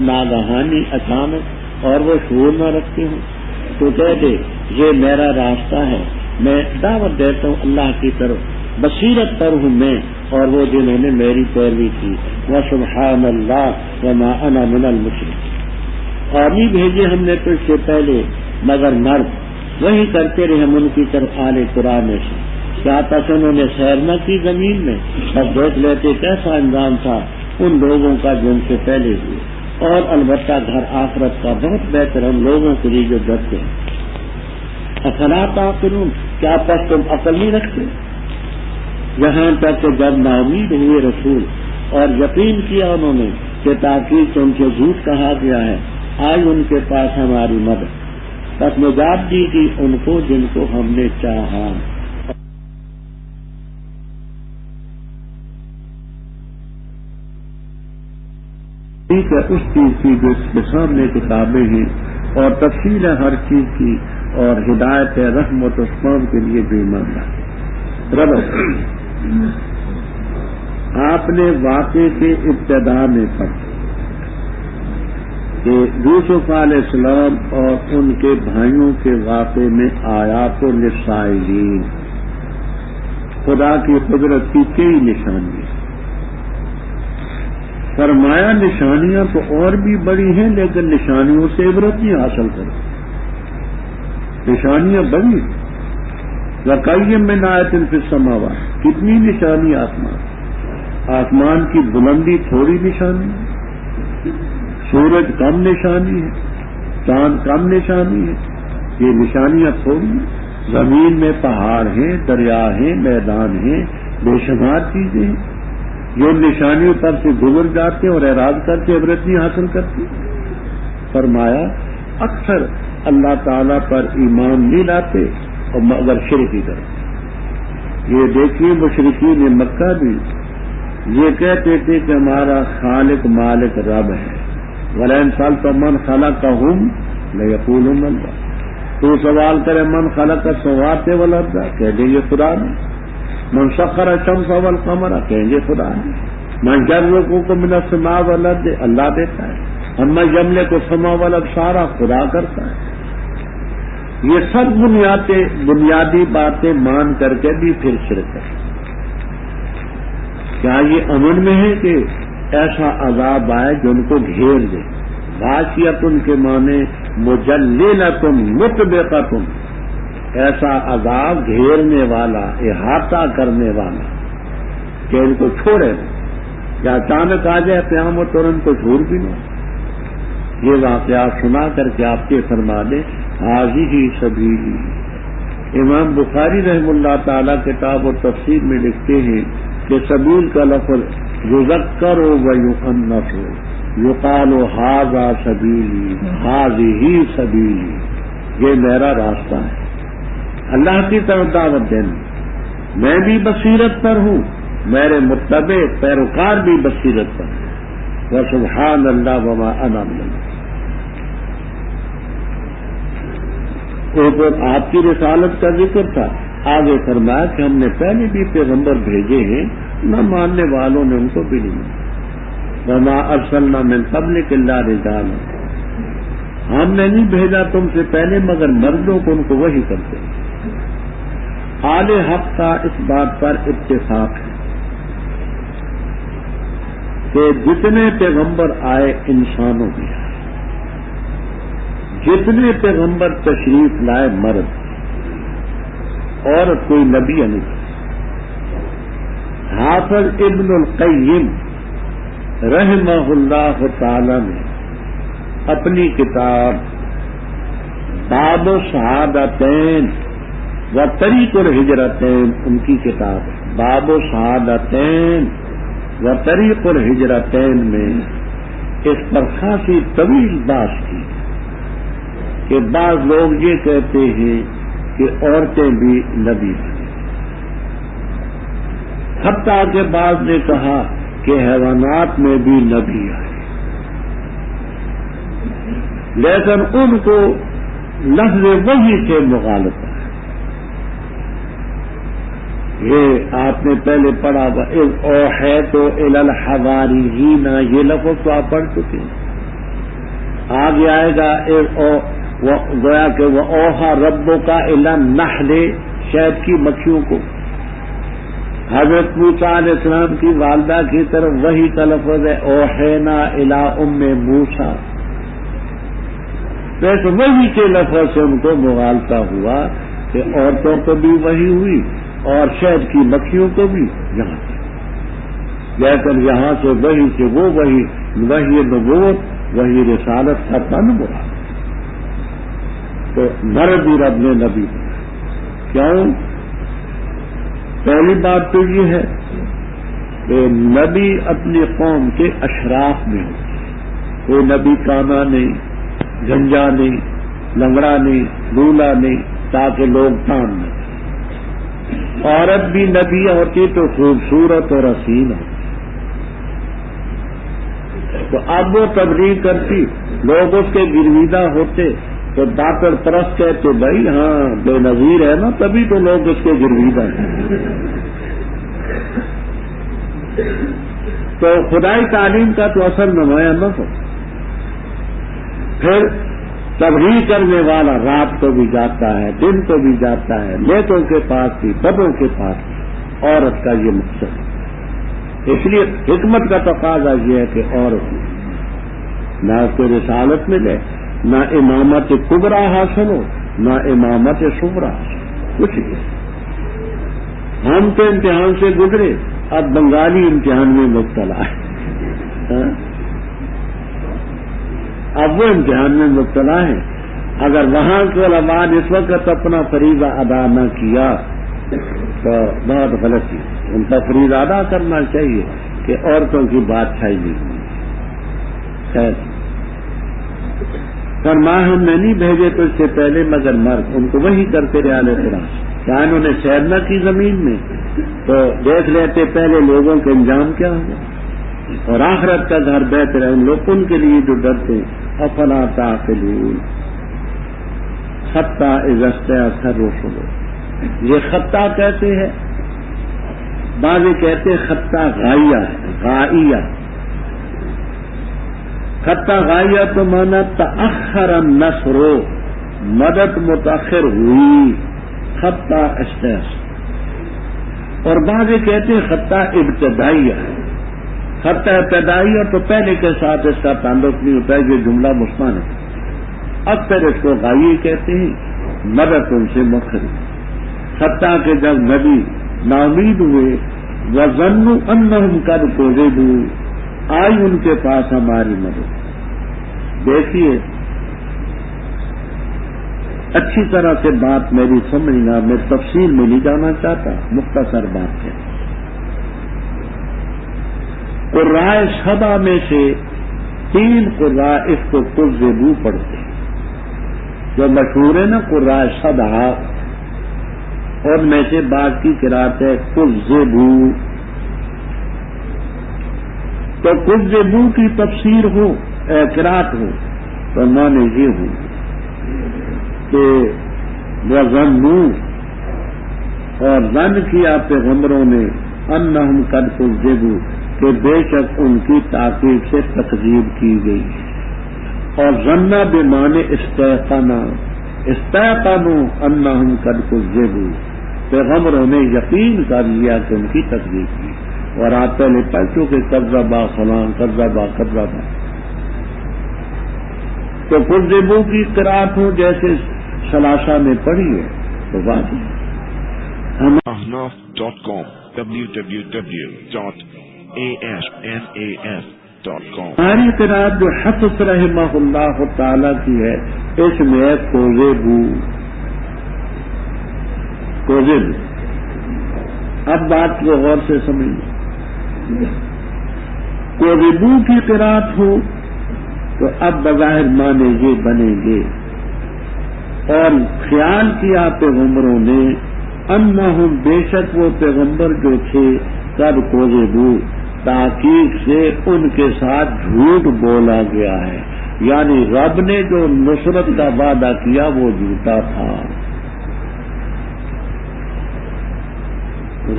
ناگہانی اچانک اور وہ شعور نہ رکھتے ہوں تو کہہ دے یہ میرا راستہ ہے، میں دعوت دیتا ہوں اللہ کی طرف، بصیرت پر ہوں میں اور وہ جنہوں نے میری پیروی کی، وسبحان اللہ وما انا من المشرکین۔ اور نہیں بھیجے ہم نے تو اس سے پہلے مگر مرد، وہی کرتے رہے ہم ان کی طرف آل قرآن میں سے، کیا تک انہوں نے سیر نہ کی زمین میں، تب دیکھ لیتے کیسا انجام تھا ان لوگوں کا جو ان سے پہلے ہوئے، اور البتہ گھر آخرت کا بہت بہتر ان لوگوں کے لیے جو ڈرتے ہیں۔ افلا تعقلون، کیا پس تم عقل نہیں رکھتے؟ یہاں تک کہ جب ناامید ہوئے رسول اور یقین کیا انہوں نے کہ تاکید ان سے جھوٹ کہا گیا ہے، آئی ان کے پاس ہماری مدد، بس نجات دی گئی ان کو جن کو ہم نے چاہا۔ ٹھیک ہے، اس چیز کی جو اس کے سامنے کتابیں ہیں اور تفصیل ہے ہر چیز کی اور ہدایت ہے رحمت اسلام کے لیے جو ایمان ہے۔ رب آپ نے واقعے کے ابتدا میں پڑھا کہ یوسف علیہ السلام اور ان کے بھائیوں کے واقعے میں آیات للسائلین، خدا کی قدرت کی کئی نشانیاں، فرمایا نشانیاں تو اور بھی بڑی ہیں لیکن نشانیوں سے عبرت نہیں حاصل کرو، نشانیاں بڑی، وَقَيِّم مِّنْ آیَةٍ فِي السَّمَاوَاتِ، کتنی نشانی آسمان کی بلندی تھوڑی نشانی ہے، سورج کم نشانی ہے، چاند کم نشانی ہے، یہ نشانیاں تھوڑی ہیں، زمین میں پہاڑ ہیں، دریا ہیں، میدان ہیں، بے شمار چیزیں ہیں، جو نشانیوں پر سے گزر جاتے اور اعراض کر کے عبرت نہیں حاصل کرتے۔ فرمایا اکثر اللہ تعالیٰ پر ایمان نہیں لاتے اور مگر شرک ہی کرتے۔ یہ دیکھیے مشرکین مکہ بھی یہ کہتے تھے کہ ہمارا خالق مالک رب ہے، وَلَئِن سَأَلْتَ مَنْ خَلَقَهُمْ لَيَقُولُنَّ اللَّهُ، تو سوال کرے من خلق السماوات والارض، کہہ دیں گے خدا نے، من سخر الشمس والقمر، کہیں گے خدا نے، من يرزقكم من السماء والارض، اللہ دیتا ہے، اما يملك السماء والابصار، خدا کرتا ہے۔ یہ سب بنیادی باتیں مان کر کے بھی پھر شرک ہے۔ کیا یہ امن میں ہے کہ ایسا عذاب آئے جو ان کو گھیر دے؟ غاشیۃ کے معنی مجللۃ مطبقۃ، ایسا عذاب گھیرنے والا، احاطہ کرنے والا کہ ان کو چھوڑے یا اچانک آ جائے قیامت اور ان کو چھوڑ بھی نہ۔ یہ واقعات سنا کر کے آپ کے فرما دیں ھذہ سبیلی۔ امام بخاری رحم اللہ تعالی کتاب و تفسیر میں لکھتے ہیں کہ سبیل کا لفظ یذکر و یؤنث، یقال ھذا سبیلی، ھذہ سبیلی، یہ میرا راستہ ہے، اللہ کی طرف دعوت دینا، میں بھی بصیرت پر ہوں، میرے متبع پیروکار بھی بصیرت پر ہیں، وسبحان اللہ وما انا من المشرکین۔ اوپر آپ کی رسالت کا ذکر تھا، آگے فرمایا کہ ہم نے پہلے بھی پیغمبر بھیجے ہیں، نہ ماننے والوں نے ان کو بھی نہیں مانا، وما ارسلنا من قبلک الا رجالا، ہم نے نہیں بھیجا تم سے پہلے مگر مردوں کو، ان کو وحی کرتے ہیں۔ اہل حق کا اس بات پر اتفاق ہے کہ جتنے پیغمبر آئے انسانوں میں آئے، جتنے پیغمبر تشریف لائے مرد، عورت کوئی نبی نہیں۔ حافظ ابن القیم رحمہ اللہ تعالی نے اپنی کتاب باب الشہادتین و طریق الہجرتین، ان کی کتاب باب الشہادتین و طریق الہجرتین میں اس پر خاصی طویل بحث کی کہ بعض لوگ یہ کہتے ہیں کہ عورتیں بھی نبی ہیں، حتیٰ کہ بعض نے کہا کہ حیوانات میں بھی نبی آئے، لیکن ان کو لفظ وحی سے مغالطہ ہے۔ یہ آپ نے پہلے پڑھا اوحیت الی الحواریین، یہ لفظ تو آپ پڑھ چکے ہیں، آگے آئے گا گویا کہ وہ اوہا ربوں کا الا نحل، شہد کی مکھیوں کو. حضرت موسیٰ علیہ السلام کی والدہ کی طرف وہی کا لفظ ہے اوحینا الی ام موسیٰ. ویسے وہی کے لفظ سے ان کو مغالطہ ہوا کہ عورتوں کو بھی وہی ہوئی اور شہد کی مکھیوں کو بھی یہاں سے، لیکن یہاں سے وہی سے وہ وہی نبوت، وہی رسالت کا تن مراد. تو مرد ہی رب نے نبی بنا. کیوں؟ پہلی بات تو یہ ہے کہ نبی اپنی قوم کے اشراف میں ہو. کوئی نبی کانا نہیں، گنجا نہیں، لنگڑا نہیں، لولا نہیں، تاکہ لوگ تان نہ. عورت بھی نبی ہوتی تو خوبصورت اور حسین ہوتی. تو اب وہ تبلیغ کرتی، لوگ اس کے گرویدہ ہوتے تو ڈاکٹر پرست کہتے بھائی ہاں بے نظیر ہے نا، تبھی تو لوگ اس کے گرویدہ ہیں. تو خدائی تعلیم کا تو اثر نمایاں نہ ہو. پھر تبلیغ کرنے والا رات کو بھی جاتا ہے، دن کو بھی جاتا ہے، نیکوں کے پاس بھی، بدوں کے پاس بھی. عورت کا یہ مقصد ہے. اس لیے حکمت کا تقاضا یہ ہے کہ عورت نہ اس کو رسالت ملے، نہ امامت کبرا حاصل ہو، نہ امامت صغرا حاصل ہو، کچھ نہیں. ہم تو امتحان سے گزرے، اب بنگالی امتحان میں مبتلا ہے. اب وہ امتحان میں مبتلا ہے. اگر وہاں کے علماء نے اس وقت اپنا فریضہ ادا نہ کیا تو بہت غلطی. ان کا فریضہ ادا کرنا چاہیے کہ عورتوں کی بات چھائی نہیں. خیر فرمایا ہم نے نہیں بھیجے تو اس سے پہلے مگر مرد، ان کو وہی کرتے رہے علیہ السلام. کیا انہوں نے سیر نہ کی زمین میں تو دیکھ لیتے پہلے لوگوں کے انجام کیا ہوا. اور آخرت کا گھر بہتر ہے ان لوگ ان کے لیے جو ڈرتے ہیں. افلا تعقلون خطہ اذا الرسل، یہ خطہ کہتے ہیں، بعض کہتے ہیں خطہ غائیہ ہے، غائیہ. خطہ غائیہ تو مانا تأخر النصر، مدد متاخر ہوئی، خطہ استیس. اور بعض کہتے ہیں خطہ ابتدائیہ ہے. خطہ ابتدائیہ تو پہلے کے ساتھ اس کا تعلق نہیں ہوتا ہے، یہ جملہ مثبت ہے. اکثر اس کو غائیہ کہتے ہیں، مدد ان سے مؤخر. خطہ کے جب نبی ناامید ہوئے، وظنوا انہم قد کذبوا، آئی ان کے پاس ہماری مدد. دیکھیے اچھی طرح سے بات میری سمجھنا، میں تفصیل میں نہیں جانا چاہتا، مختصر بات ہے. قرائے سبا میں سے 3 قراء اس کو کذبوا پڑھتے ہیں، جو مشہور ہے نا قرائے سبا، اور میں سے بعض کی قرات ہے کذبوا. تو کذبوا کی تفسیر ہو قرات ہو تو معنی یہ ہو کہ وظنوا، اور ظن کیا پیغمبروں نے انہم قد کذبوا، کہ بے شک ان کی تاکید سے تکذیب کی گئی. اور ظن بمعنی استيقنا، استيقنوا انہم قد کذبوا، پیغمبروں نے یقین کر لیا کہ ان کی تکذیب کی. اور آپ پہلے پڑھ چکے کذبا فلان کذبا کذبا. تو کذبوا کی قرات ہو جیسے ثلاثہ میں پڑھی ہے تو بات ahnaf.com www.asnas.com. ہماری قرات جو حفظ رحمہ اللہ تعالی کی ہے اس میں کوزب. اب بات کو غور سے سمجھیں. کوزبو کی قرات ہو تو اب بظاہر معنی یہ بنیں گے، اور خیال کیا پیغمبروں نے انہم، بے شک وہ پیغمبر جو تھے قد کذبوا، تحقیق سے ان کے ساتھ جھوٹ بولا گیا ہے. یعنی رب نے جو نصرت کا وعدہ کیا وہ جھوٹا تھا.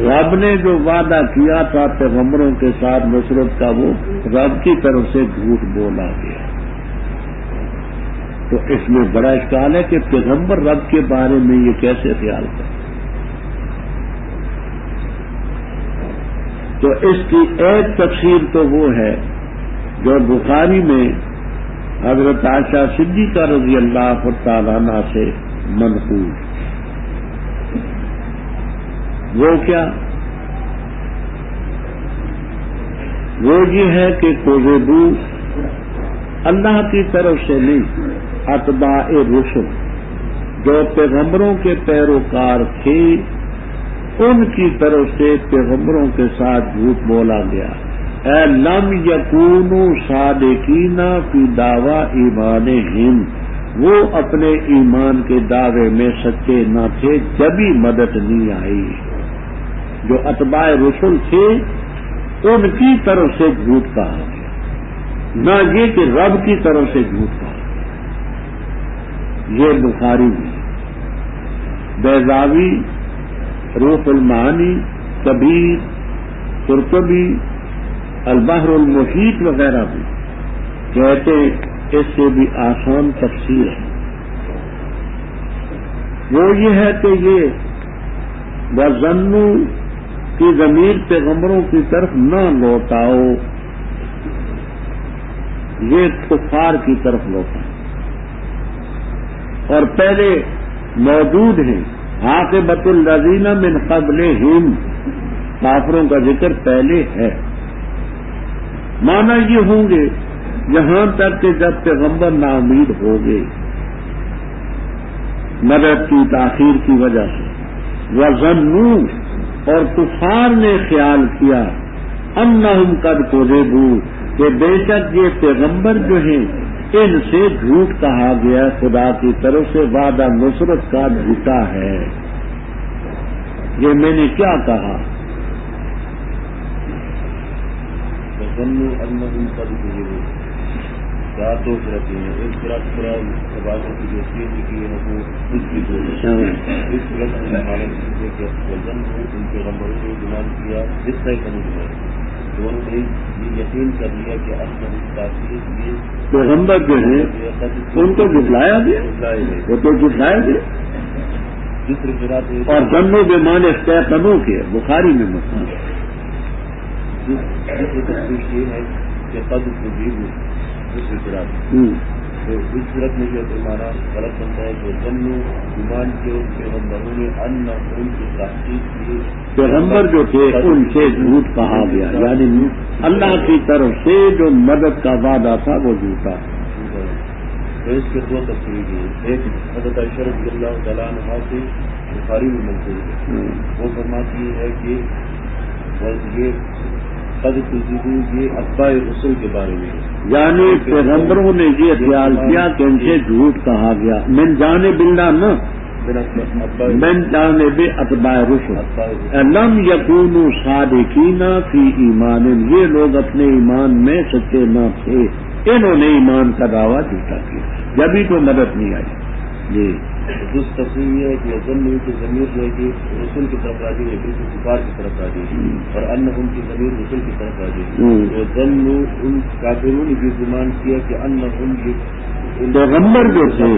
رب نے جو وعدہ کیا تھا پیغمبروں کے ساتھ نصرت کا وہ رب کی طرف سے جھوٹ بولا گیا. تو اس میں بڑا اشکال ہے کہ پیغمبر رب کے بارے میں یہ کیسے خیال کرے. تو اس کی ایک تفسیر تو وہ ہے جو بخاری میں حضرت عائشہ صدیقہ رضی اللہ تعالیٰ عنہا سے منقول. وہ کیا؟ وہ یہ ہے کہ کوزیبو اللہ کی طرف سے نہیں، اتباع رسل جو پیغمبروں کے پیروکار تھے ان کی طرف سے پیغمبروں کے ساتھ جھوٹ بولا گیا. اے لم یکونوا صادقین فی دعوی ایمانہم، وہ اپنے ایمان کے دعوے میں سچے نہ تھے جبھی مدد نہیں آئی. جو اتباع رسل تھے ان کی طرف سے جھوٹ کہا گیا، نہ یہ کہ رب کی طرف سے جھوٹ کہا. یہ بخاری میں بیضاوی، روح المعانی، کبیر، قرطبی، البحر المحیط وغیرہ بھی کہتے اس سے بھی آسان تفسیر ہے. وہ یہ ہے کہ یہ وَظَنُّوا کی ضمیر پیغمبروں کی طرف نہ لوٹاؤ، یہ کفار کی طرف لوٹا اور پہلے موجود ہیں. عاقبۃ الذین من قبلہم، کافروں کا ذکر پہلے ہے. مانا یہ ہوں گے یہاں تک کہ جب پیغمبر ناامید ہو گئے مدد کی تاخیر کی وجہ سے. وَظَنُّوا، اور کفار نے خیال کیا، انہم قد کذبوا، کہ بے شک یہ پیغمبر جو ہیں ان سے جھوٹ کہا گیا، خدا کی طرف سے وعدہ نصرت کا جھوٹا ہے. یہ میں نے کیا کہا؟ وَظَنُّوا أَنَّهُمْ قَدْ كُذِبُوا. دو فرقیں ہیں، ایک فرق سوالوں کی جو چیز کی ہے وہ اس کی جو اس فرق نے حالت کی کہ وَظَنُّوا ان پیغمبروں نے گمان کیا اس طرح کا نہیں. دونوں نے یہ یقین کر لیا کہ اصل تاثیر یہ پیغمبر جو ہیں ان کو جھٹلایا گیا، وہ تو جھٹلایا گیا. دوسری فرق اور ظنوا بمعنی استيقنوا کے بخاری میں مذکور ہے. دوسری تفسیر یہ ہے کہ قد كذبوا. دوسری فرق تو اس صورت میں جو مانا غلط بنتا ہے کہ ظنوا گمان کے ان پیغمبروں نے ان کی تحقیق کی پیغمبر جو تھے ان سے جھوٹ کہا گیا، یعنی اللہ کی طرف سے جو مدد کا وعدہ تھا وہ جھوٹا. تو اس کے دو تفسیریں ہیں. ایک حضرت عائشہ رضی اللہ تعالیٰ عنہا سے بخاری میں منقول ہے. وہ فرماتی ہے کہ یہ قد کذبوا یہ اتباع رسول کے بارے میں ہے، یعنی پیغمبروں نے یہ خیال کیا کہ ان سے جھوٹ کہا گیا. من جانب اللہ نہ، من جانب اتباع رسل. لم یکونوا صادقین فی ایمان، یہ لوگ اپنے ایمان میں سچے نہ تھے، انہوں نے ایمان کا دعویٰ جھوٹا کیا جبھی تو مدد نہیں آئی. جی دوسری تفسیر یہ ہے کہ ظنوا کی ضمیر جو ہے کہ رسول کی طرف راجع ہے، بالکل کفار کی طرف راجع ہے، اور انہم کی ضمیر رسول کی طرف راجع ہے. تو ظنوا ان کافروں نے بھی گمان کیا کہ انہم یہ پیغمبر جو تھے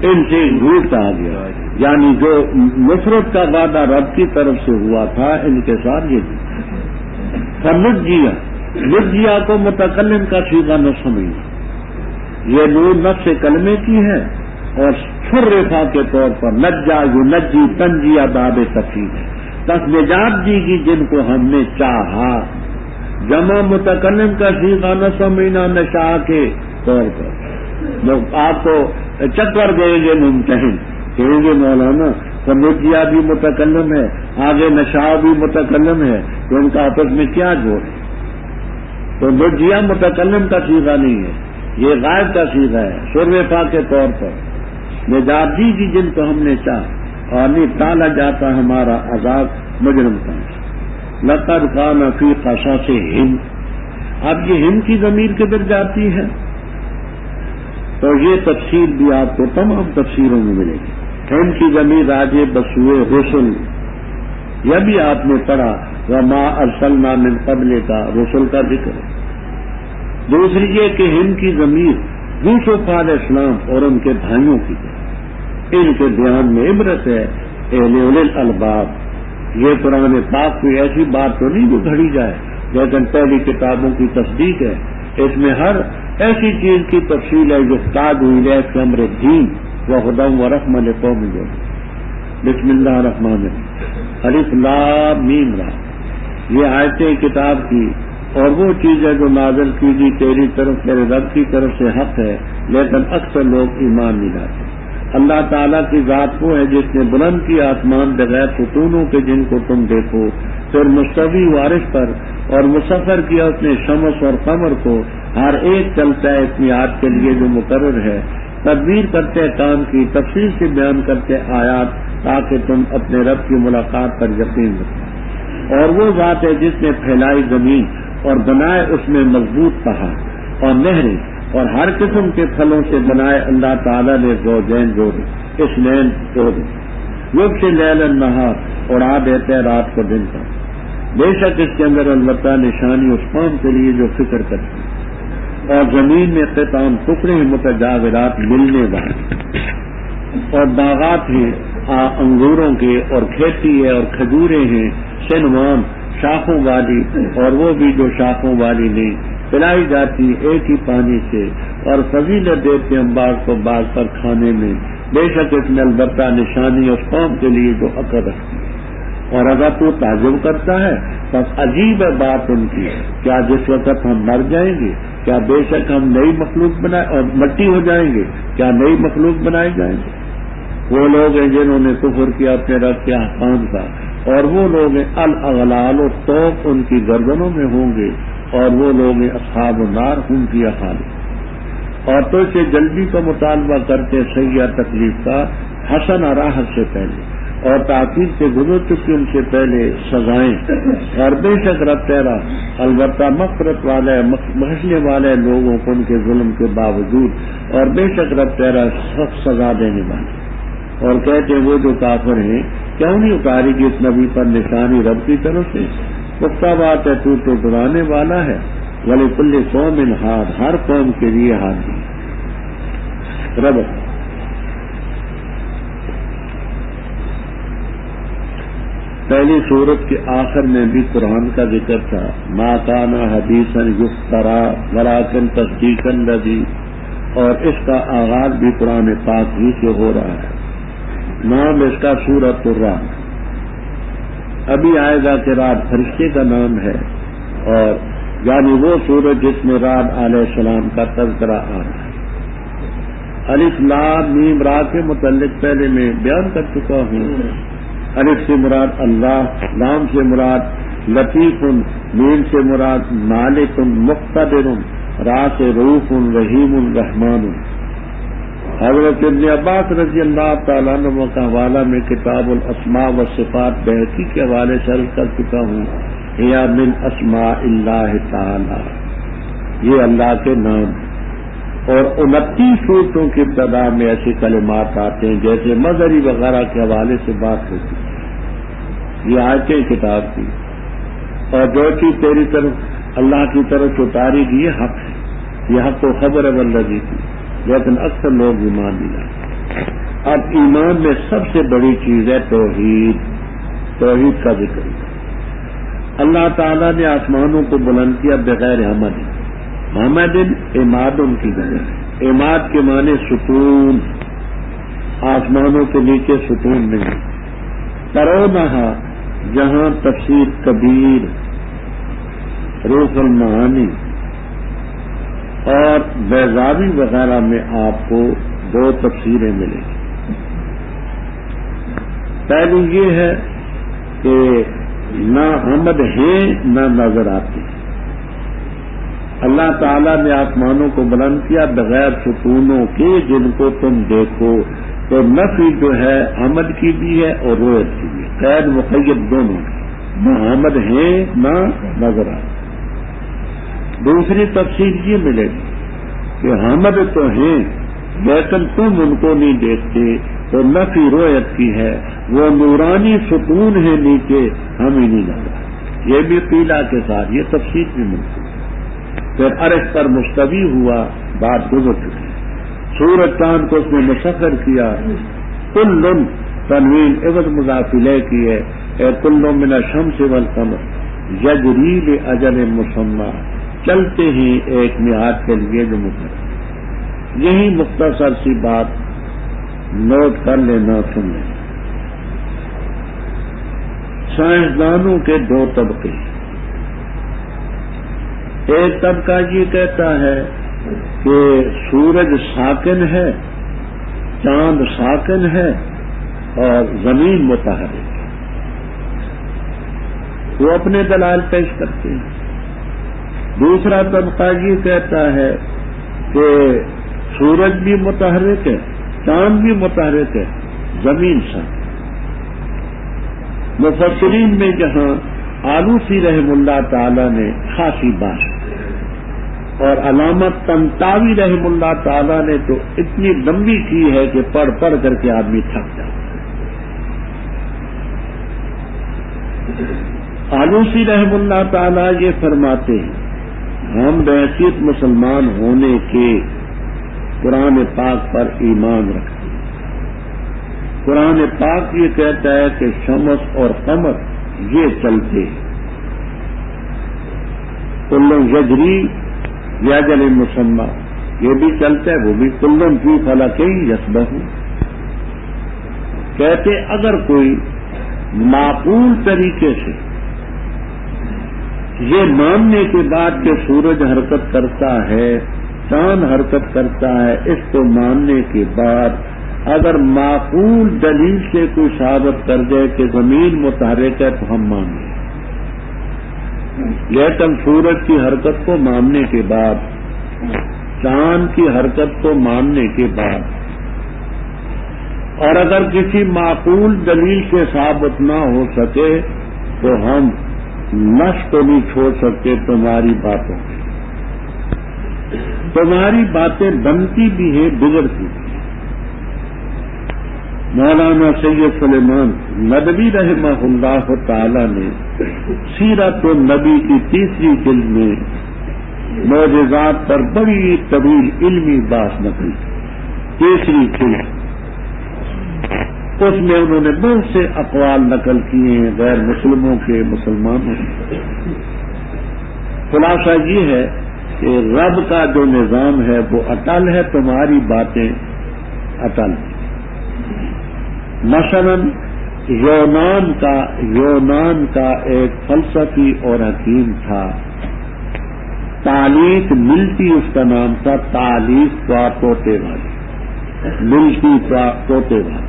ان سے جھوٹ کہا گیا، یعنی جو نصرت کا وعدہ رب کی طرف سے ہوا تھا ان کے ساتھ یہ نجیا کو متکلم کا صیغہ نہ سمجھنا. یہ نور نفس کلمے کی ہے اور شرفا کے طور پر نجا ینجی تنجیہ باب تفصیل ہے. تک نجات دی گی جن کو ہم نے چاہا. جمع متکلم کا صیغہ نہ سمجھنا نشا کے طور پر. آپ کو چکر دیں گے ممتحن، کہیں گے مولانا تو نجیا بھی متکلم ہے، آگے نشا بھی متکلم ہے، تو ان کا آپس میں کیا جوڑ ہے؟ تو نجیا متکلم کا صیغہ نہیں ہے، یہ غائب کا صیغہ ہے. شرفا کے طور پر نجات دی گی جن کو ہم نے چاہ اور نہیں ٹالا جاتا ہمارا عذاب مجرم کا. لقد کان فی قصصہم، اب یہ ہم کی ضمیر کدھر جاتی ہے؟ تو یہ تفسیر بھی آپ کو تمام تفسیروں میں ملے گی. ہم کی ضمیر راجع بسوئے رسل، یہ بھی آپ نے پڑھا وما ارسلنا من قبل کا رسل کا ذکر ہے. دوسری یہ کہ ہم کی ضمیر یوسف علیہ السلام اور ان کے بھائیوں کی ان کے بیان میں عبرت ہے اہل الالباب۔ یہ قرآن پاک کوئی ایسی بات تو نہیں جو گھڑی جائے، لیکن پہلی کتابوں کی تصدیق ہے، اس میں ہر ایسی چیز کی تفصیل ہے جو افتاد ہوئی ہے کہ امر دین و ہدی و رحمۃ لقوم یؤمنون۔ بسم اللہ الرحمن الرحیم، الف لام میم را، یہ آیتیں کتاب کی اور وہ چیز ہے جو نازل کی گئی تیری طرف میرے رب کی طرف سے حق ہے، لیکن اکثر لوگ ایمان نہیں لاتے۔ اللہ تعالیٰ کی ذات وہ ہے جس نے بلند کیا آسمان بغیر ستونوں کے جن کو تم دیکھو، پھر مستوی وارث پر، اور مسخر کیا اس نے شمس اور قمر کو، ہر ایک چلتا ہے اس میعاد کے لیے جو مقرر ہے، تدبیر کرتے کام کی، تفصیل سے بیان کرتے آیات تاکہ تم اپنے رب کی ملاقات پر یقین رکھو۔ اور وہ ذات ہے جس نے پھیلائی زمین اور بنائے اس میں مضبوط پہاڑ اور نہریں، اور ہر قسم کے پھلوں سے بنائے اللہ تعالیٰ نے زوجین جوڑے، اثنین جوڑے، یغشی اللیل النہار، اڑا دیتے رات کو دن پر۔ بے شک اس کے اندر البتہ نشانی اس قوم کے لیے جو فکر کرتی ہے۔ اور زمین میں قطعان ٹکڑے متجاورات ملنے والے، اور باغات ہیں انگوروں کے، اور کھیتی ہے اور کھجوریں ہیں سنوان شاخوں والی، اور وہ بھی جو شاخوں والی نہیں، پلائی جاتی ایک ہی پانی سے، اور فضیلت دیتے ہم بعض کو بعض پر کھانے میں۔ بے شک اس میں البتہ نشانی اس قوم کے لیے جو عقل رکھتی ہے۔ اور اگر تو تعجب کرتا ہے بس عجیب ہے بات ان کی، کیا جس وقت ہم مر جائیں گے، کیا بے شک ہم نئی مخلوق بنائے اور مٹی ہو جائیں گے، کیا نئی مخلوق بنائے جائیں گے؟ وہ لوگ ہیں جنہوں نے کفر کیا اپنے رب کے احکام کا، اور وہ لوگ ہیں الاغلال و طوق ان کی گردنوں میں ہوں گے، اور وہ لوگ ہیں اصحاب النار ہم فی خالدون۔ اور تو سے جلدی کا مطالبہ کرتے سیاح تکلیف کا، حسن راحت سے پہلے، اور تاخیر سے گزر چکی ان سے پہلے سزائیں، اور بے شک رب تیرا البتہ مغفرت والے بخشنے والے لوگوں کو ان کے ظلم کے باوجود، اور بے شک رب تیرا سخت سزا دینے والے۔ اور کہتے ہیں وہ جو کافر ہیں کیوں نہیں اتاری گی اس نبی پر نشانی رب کی طرف سے؟ پختہ بات ہے تو ڈرانے والا ہے، وَلِكُلِّ قَوْمٍ ہاد، ہر قوم کے لیے ہادی رب۔ پہلی سورت کے آخر میں بھی قرآن کا ذکر تھا، ما کان حدیثا یفترا ولکن تصدیق الذی، اور اس کا آغاز بھی قرآن پاک ہی سے ہو رہا ہے۔ نام اس کا سورۃ الرعد، ابھی آئے گا کہ رعد فرشتے کا نام ہے، اور یعنی وہ سورت جس میں رعد علیہ السلام کا تذکرہ آ رہا ہے۔ الف لام میم را کے متعلق پہلے میں بیان کر چکا ہوں۔ الف سے مراد اللہ، لام سے مراد لطیف، میم سے مراد مالک مقتدر، را سے رؤوف رحیم رحمان۔ حضرت ابن عباس رضی اللہ تعالیٰ عنہ کا حوالہ میں کتاب الاسماء والصفات بہقی کے حوالے سے عرض کر چکا ہوں، یا من اسماء اللہ تعالی، یہ اللہ کے نام، اور 29 صورتوں کی ابتدا میں ایسے کلمات آتے ہیں جیسے مظہری وغیرہ کے حوالے سے بات ہوتی ہے۔ یہ آیتیں کتاب کی، اور جو چیز تیری طرف اللہ کی طرف اتاری گئی یہ حق ہے، یہ حق و خبر ہے والذی کی، لیکن اکثر لوگ ایمان نہیں لاتے۔ اب ایمان میں سب سے بڑی چیز ہے توحید، توحید کا ذکر۔ اللہ تعالیٰ نے آسمانوں کو بلند کیا بغیر حمد، حمد عماد ان کی جگہ، عماد کے معنی ستون، آسمانوں کے نیچے ستون نہیں۔ ترونہا، جہاں تفسیر کبیر، روح المعانی اور بیضاوی وغیرہ میں آپ کو 2 تفسیریں ملیں گی۔ پہلی یہ ہے کہ نہ حمد ہیں نہ نظر آتی۔ اللہ تعالیٰ نے آسمانوں کو بلند کیا بغیر ستونوں کے جن کو تم دیکھو، تو نفی جو ہے حمد کی بھی ہے اور رویت کی بھی ہے، قید مقید دونوں کی، نہ حمد ہیں نہ نظر آتی۔ دوسری تفسیر یہ ملے گی کہ حمد تو ہیں لیکن تم ان کو نہیں دیکھتے، تو نفی رویت کی ہے، وہ نورانی ستون ہے نیچے، ہم ہی نہیں لگا۔ یہ بھی قیلہ کے ساتھ یہ تفسیر بھی ملتی ہے۔ پھر عرش پر مستوی ہوا، بات گزر چکی۔ سورج چاند کو اس نے مسخر کیا. کل تنوین عوض مضاف الیہ کی ہے. اے کل من الشمس والقمر یجری لاجل مسمى، چلتے ہیں ایک میعاد کے لیے جو مقرر. یہی مختصر سی بات نوٹ کر لینا تم نے. سائنسدانوں کے دو طبقے. ایک طبقہ یہ کہتا ہے کہ سورج ساکن ہے، چاند ساکن ہے اور زمین متحرک ہے. وہ اپنے دلائل پیش کرتے ہیں. دوسرا طبقہ یہ کہتا ہے کہ سورج بھی متحرک ہے، چاند بھی متحرک ہے، زمین ساکن. مفسرین میں جہاں آلوسی رحم اللہ تعالی نے خاصی بات اور علامت طنطاوی رحم اللہ تعالی نے تو اتنی لمبی کی ہے کہ پڑھ پڑھ کر کے آدمی تھک جاتا ہے. آلوسی رحم اللہ تعالی یہ فرماتے ہیں ہم بحیثیت مسلمان ہونے کے قرآن پاک پر ایمان رکھتے ہیں. قرآن پاک یہ کہتا ہے کہ شمس اور قمر یہ چلتے ہیں. کل یجری لاجل مسمى، یہ بھی چلتا ہے وہ بھی. کل فی فلک یسبح. کہتے اگر کوئی معقول طریقے سے یہ ماننے کے بعد کہ سورج حرکت کرتا ہے، چاند حرکت کرتا ہے، اس کو ماننے کے بعد اگر معقول دلیل سے کوئی ثابت کر دے کہ زمین متحرک ہے تو ہم مان لیں. لیکن سورج کی حرکت کو ماننے کے بعد، چاند کی حرکت کو ماننے کے بعد، اور اگر کسی معقول دلیل سے ثابت نہ ہو سکے تو ہم نس کو نہیں چھوڑ سکتے تمہاری باتوں. تمہاری باتیں بنتی بھی ہیں، بگڑتی بھی. مولانا سید سلیمان ندوی رحمہ اللہ تعالی نے سیرت النبی کی 3 جلد میں معجزات پر بڑی طویل علمی بات نقل کی. 3 جلد اس میں انہوں نے بہت سے اقوال نقل کیے ہیں غیر مسلموں کے، مسلمانوں کے. خلاصہ یہ ہے کہ رب کا جو نظام ہے وہ اٹل ہے، تمہاری باتیں اٹل ہیں. مثلا یونان کا ایک فلسفی اور حکیم تھا، تعلیق ملتی اس کا نام تھا، تعلیق طوطے والی، ملتی طوطے والی.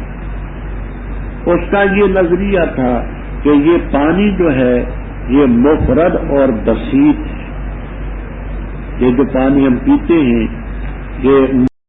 اس کا یہ نظریہ تھا کہ یہ پانی جو ہے یہ مفرد اور بسیط ہے. یہ جو پانی ہم پیتے ہیں یہ